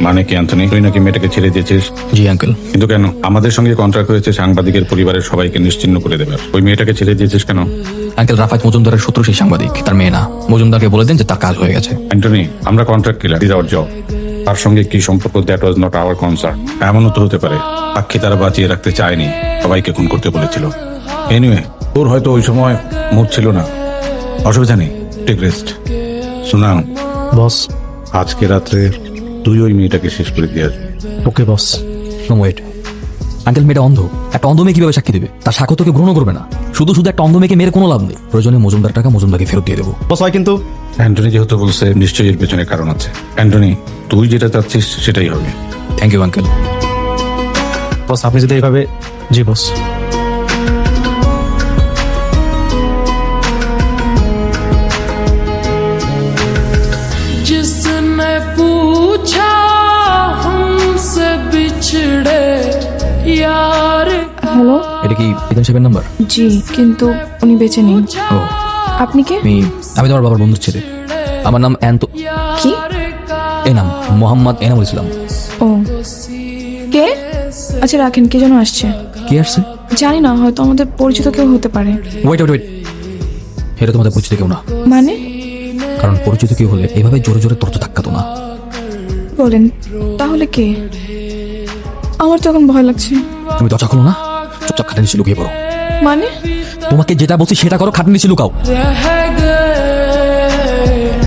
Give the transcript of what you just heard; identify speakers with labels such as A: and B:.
A: মানে কি অ্যান্থনি, তুই নাকি মেয়েটাকে ছেড়ে দিয়েছিস?
B: জি আঙ্কেল।
A: কিন্তু কেন? আমাদের সঙ্গে কন্ট্রাক্ট হয়েছে সাংবাদিকের পরিবারের সবাইকে নিশ্চিহ্ন করে দেবার। ওই মেয়েটাকে ছেড়ে দিয়েছিস কেন?
B: আঙ্কেল, রাফাত মজুমদারের শত্রু সেই সাংবাদিক, তার মেয়ে না। মজুমদারকে বলে দেন যে তার কাজ হয়ে গেছে।
A: অ্যান্টনি, আমরা contract killer, this hour job. তার সঙ্গে কি সম্পর্ক, that was not our concern. এমনও তো হতে পারে সাক্ষী তারা বাঁচিয়ে রাখতে চায়নি, সবাইকে খুন করতে বলেছিল। এনিওয়ে, তোর হয়তো ওই সময় মুড ছিল না, অসুবিধা নেই, টেক রেস্ট। শোনাও
C: বস।
A: আজকে রাত্রে তুই ওই মেয়েটাকে শেষ করে দিয়ে আসবি।
C: ওকে বস।
B: নো ওয়েট আঙ্কেল, মেয়েটা অন্ধ। একটা অন্ধ মেয়ে কিভাবে সাক্ষী দেবে? তার সাক্ষ্য তোকে গ্রহণ করবে না। শুধু শুধু একটা অন্ধ মেয়েকে মেরে কোনো লাভ নেই। প্রয়োজনে মজুমদার টাকা মজুমদারকে ফেরত দিয়ে দেবো।
C: বস হয় কিন্তু
A: অ্যান্টনি যেহেতু বলছে, নিশ্চয়ই এর পেছনে কারণ আছে। অ্যান্টনি, তুই যেটা চাচ্ছিস সেটাই হবে।
B: Thank you uncle.
C: বস, আপনি যদি এইভাবে। জি বস।
D: जिसने पूछा हमसे बिछड़े यार
E: হ্যালো,
B: এটা কি বিধান সাহেবের নাম্বার?
E: জি, কিন্তু উনি বেঁচে নেই।
B: ও,
E: আপনি কে?
B: আমি তোমার বাবার বন্ধুর ছেলে। আমার নাম
E: কি?
B: এনাম, মোহাম্মদ এনামুল ইসলাম।
E: ও, কে? আচ্ছা রাখেন, কে যেন আসছে।
B: কে আসছে?
E: জানি না, হয়তো আমাদের পরিচিত কেউ হতে পারে।
B: ওয়েট ওয়েট ওয়েট, এটা তোমাদের পরিচিত কেউ না।
E: মানে?
B: কারণ পরিচিত কেউ হলে এভাবে জোরে জোরে তর্ক ধাক্কাতো না।
E: বলেন তাহলে কে? আমার তো এখন ভয় লাগছে।
B: তুমি দরজা খোলো না, চুপচাপ খাটের নিচে লুকিয়ে পড়ো।
E: মানে?
B: তোমাকে যেটা বলছি সেটা করো, খাটের নিচে লুকাও।
D: रह